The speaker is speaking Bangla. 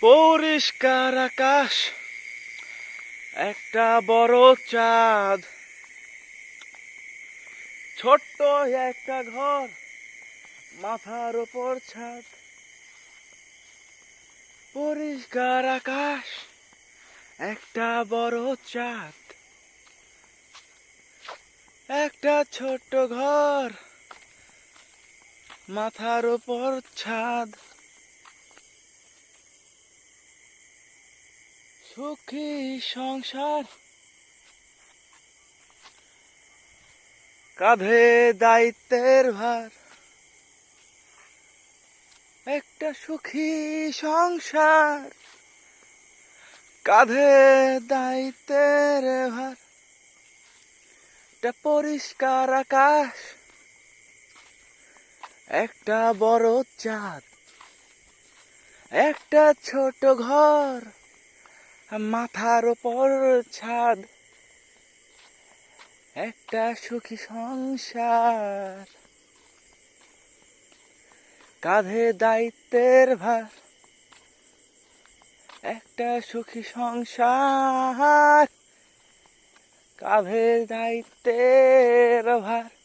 পরিষ্কার আকাশ, একটা বড় চাঁদ, ছোট্ট একটা ঘর, মাথার উপর ছাদ। পরিষ্কার আকাশ, একটা বড় চাঁদ, একটা ছোট্ট ঘর, মাথার উপর ছাদ। সুখী সংসার, কাঁধে দায়িত্বের ভার। একটা সুখী সংসার, কাঁধে দায়িত্বের ভার। একটা পরিষ্কার আকাশ, একটা বড় চাঁদ, একটা ছোট ঘর, মাথার উপর ছাদ। একটা সুখী সংসার, কাঁধে দায়িত্বের ভার। একটা সুখী সংসার, কাঁধে দায়িত্বের ভার।